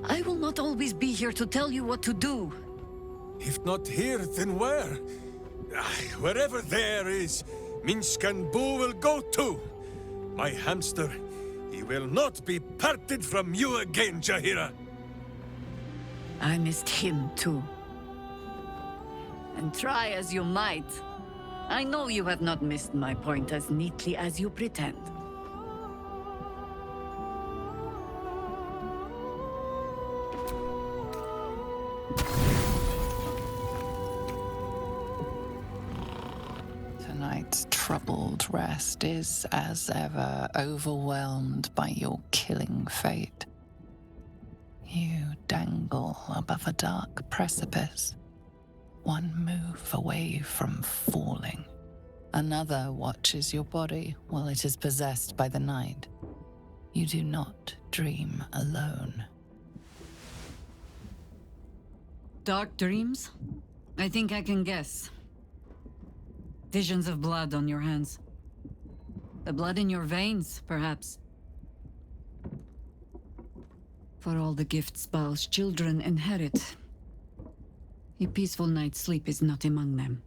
I will not always be here to tell you what to do. If not here, then where? Wherever there is, Minsk and Boo will go too. My hamster, he will not be parted from you again, Jaheira. I missed him too. And try as you might, I know you have not missed my point as neatly as you pretend. Tonight's troubled rest is, as ever, overwhelmed by your killing fate. You dangle above a dark precipice, one move away from falling. Another watches your body while it is possessed by the night. You do not dream alone. Dark dreams? I think I can guess. Visions of blood on your hands. The blood in your veins, perhaps. For all the gifts Baal's children inherit, a peaceful night's sleep is not among them.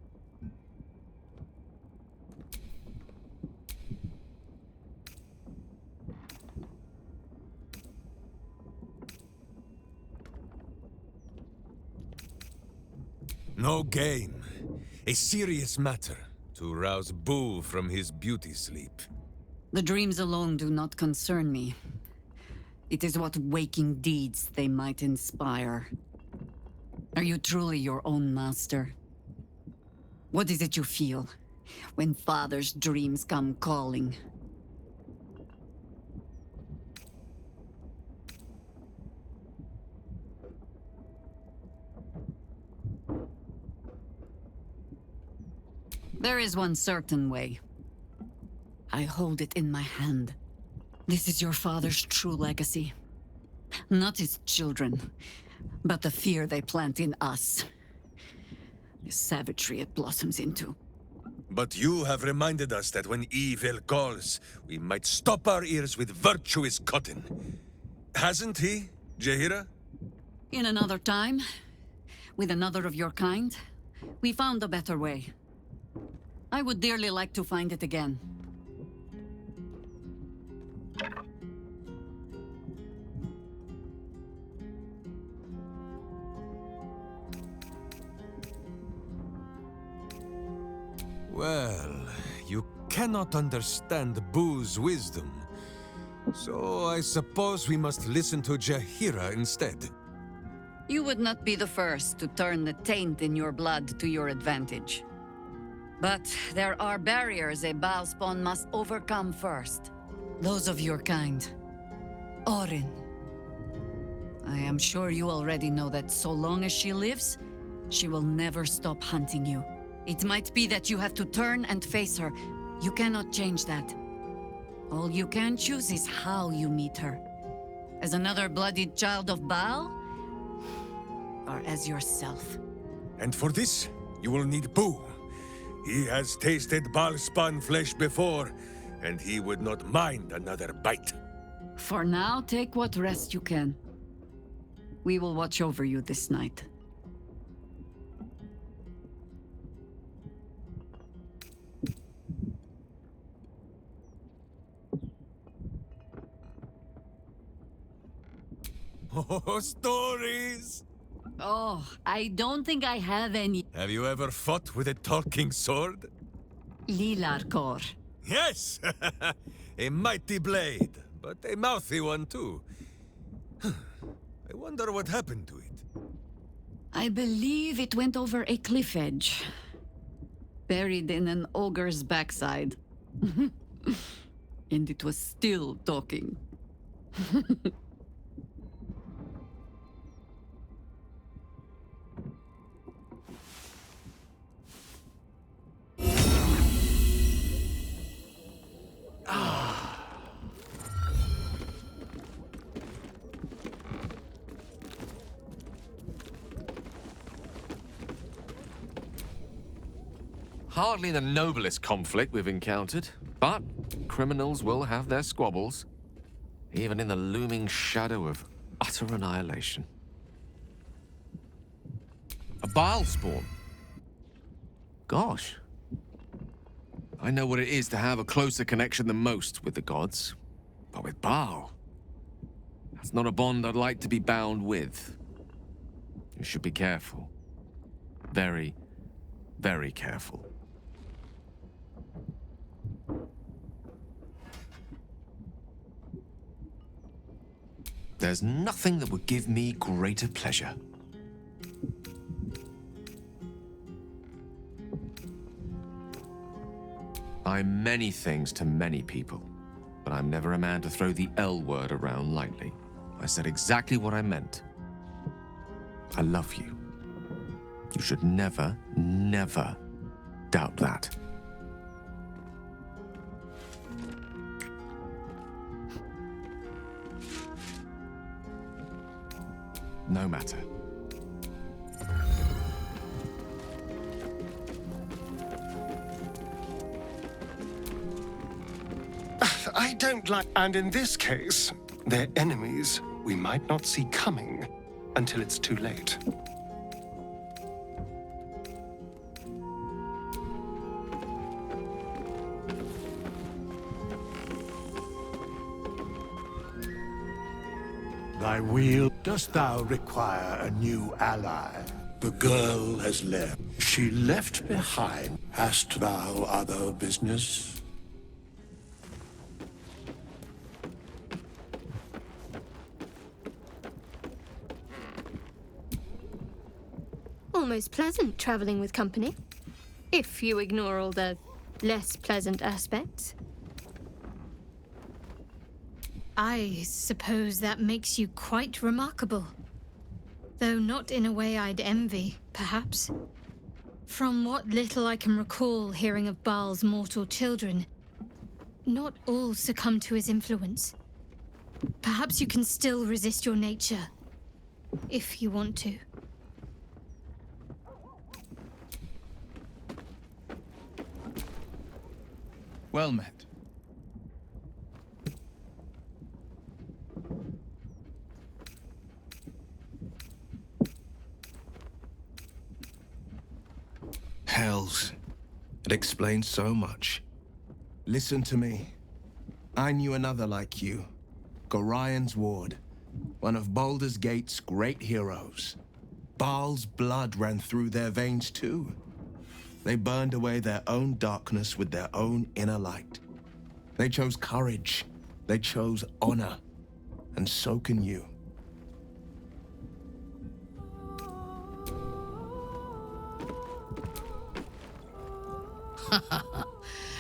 No game. A serious matter to rouse Boo from his beauty sleep. The dreams alone do not concern me. It is what waking deeds they might inspire. Are you truly your own master? What is it you feel when father's dreams come calling? There is one certain way. I hold it in my hand. This is your father's true legacy. Not his children, but the fear they plant in us. The savagery it blossoms into. But you have reminded us that when evil calls, we might stop our ears with virtuous cotton. Hasn't he, Jaheira? In another time, with another of your kind, we found a better way. I would dearly like to find it again. Well, you cannot understand Boo's wisdom. So I suppose we must listen to Jaheira instead. You would not be the first to turn the taint in your blood to your advantage. But there are barriers a Bhaalspawn must overcome first. Those of your kind. Orin. I am sure you already know that so long as she lives, she will never stop hunting you. It might be that you have to turn and face her. You cannot change that. All you can choose is how you meet her. As another bloodied child of Baal? Or as yourself? And for this, you will need Boo. He has tasted Bhaalspawn flesh before, and he would not mind another bite. For now, take what rest you can. We will watch over you this night. Oh, stories! Oh, I don't think I have any. Have you ever fought with a talking sword? Lilarkor. Yes! A mighty blade, but a mouthy one too. I wonder what happened to it. I believe it went over a cliff edge. Buried in an ogre's backside. And it was still talking. Hardly the noblest conflict we've encountered, but criminals will have their squabbles. Even in the looming shadow of utter annihilation. A Bhaalspawn? Gosh. I know what it is to have a closer connection than most with the gods. But with Baal, that's not a bond I'd like to be bound with. You should be careful. Very, very careful. There's nothing that would give me greater pleasure. I'm many things to many people, but I'm never a man to throw the L word around lightly. I said exactly what I meant. I love you. You should never, never doubt that. No matter. I don't like... And in this case, they're enemies we might not see coming until it's too late. Thy wheel, dost thou require a new ally? The girl has left. She left behind. Hast thou other business? Almost pleasant traveling with company, if you ignore all the less pleasant aspects. I suppose that makes you quite remarkable. Though not in a way I'd envy, perhaps. From what little I can recall hearing of Baal's mortal children, not all succumb to his influence. Perhaps you can still resist your nature, if you want to. Well met. Hells. It explains so much. Listen to me. I knew another like you. Gorion's ward. One of Baldur's Gate's great heroes. Baal's blood ran through their veins too. They burned away their own darkness with their own inner light. They chose courage. They chose honor. And so can you.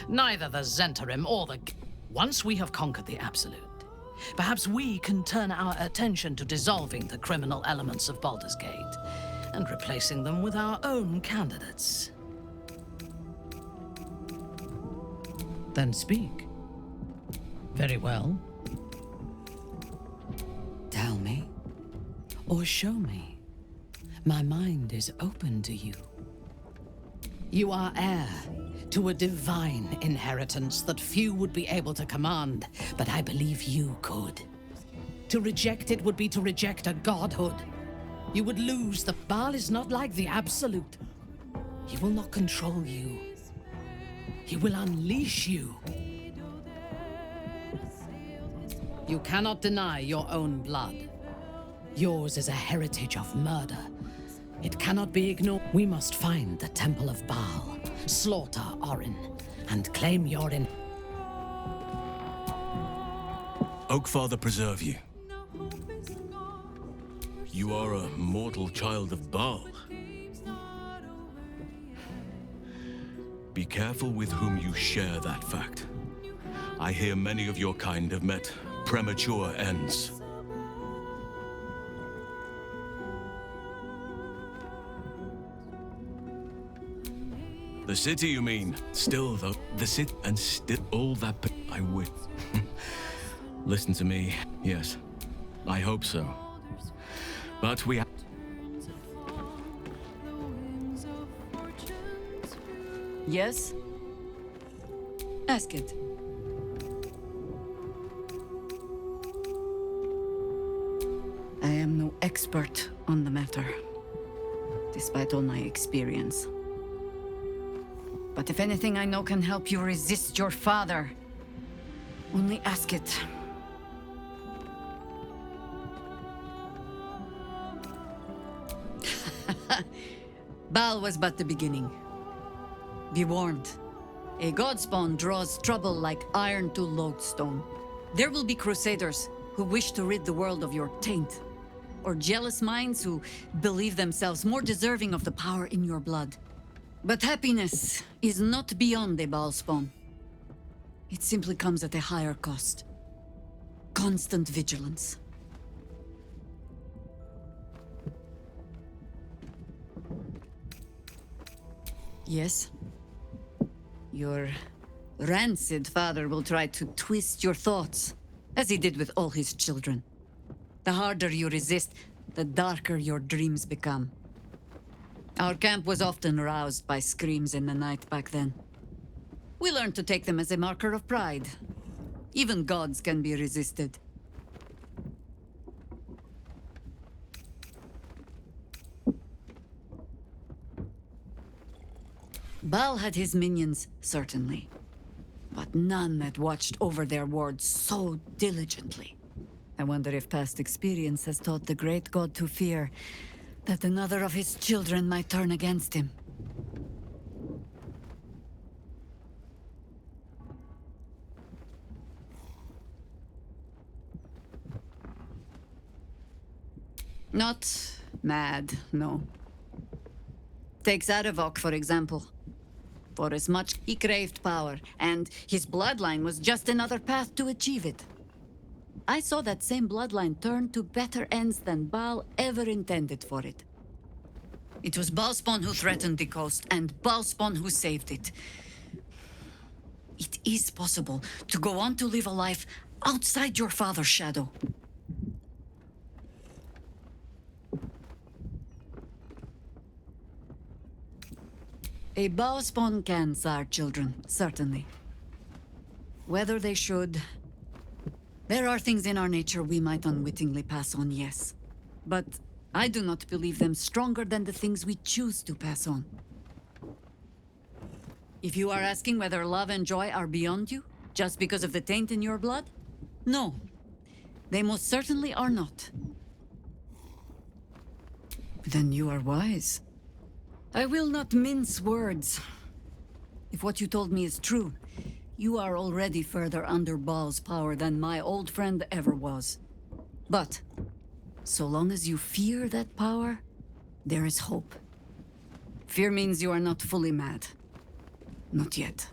Neither the Zentarim or the... Once we have conquered the Absolute, perhaps we can turn our attention to dissolving the criminal elements of Baldur's Gate and replacing them with our own candidates. Then speak. Very well. Tell me, or show me. My mind is open to you. You are heir to a divine inheritance that few would be able to command, but I believe you could. To reject it would be to reject a godhood. You would lose. The Baal is not like the Absolute. He will not control you. He will unleash you. You cannot deny your own blood. Yours is a heritage of murder. It cannot be ignored. We must find the Temple of Baal, slaughter Orin, and claim your Oakfather preserve you. You are a mortal child of Baal. Be careful with whom you share that fact. I hear many of your kind have met premature ends. The city, you mean? Still, though, the city and still all that I would. Listen to me. Yes, I hope so. But we have... Yes? Ask it. am no expert on the matter, despite all my experience. But if anything I know can help you resist your father, only ask it. Baal was but the beginning. Be warned. A Godspawn draws trouble like iron to lodestone. There will be crusaders who wish to rid the world of your taint, or jealous minds who believe themselves more deserving of the power in your blood. But happiness is not beyond a Bhaalspawn. It simply comes at a higher cost. Constant vigilance. Yes? Your rancid father will try to twist your thoughts, as he did with all his children. The harder you resist, the darker your dreams become. Our camp was often roused by screams in the night back then. We learned to take them as a marker of pride. Even gods can be resisted. Baal had his minions, certainly, but none that watched over their wards so diligently. I wonder if past experience has taught the great god to fear that another of his children might turn against him. Not mad, no. Take Zarevok, for example. For as much he craved power, and his bloodline was just another path to achieve it. I saw that same bloodline turn to better ends than Baal ever intended for it. It was Bhaalspawn who threatened the coast, and Bhaalspawn who saved it. It is possible to go on to live a life outside your father's shadow. A Bhaalspawn can sire children, certainly. Whether they should... There are things in our nature we might unwittingly pass on, yes. But I do not believe them stronger than the things we choose to pass on. If you are asking whether love and joy are beyond you, just because of the taint in your blood? No. They most certainly are not. Then you are wise. I will not mince words. If what you told me is true, you are already further under Baal's power than my old friend ever was. But, so long as you fear that power, there is hope. Fear means you are not fully mad. Not yet.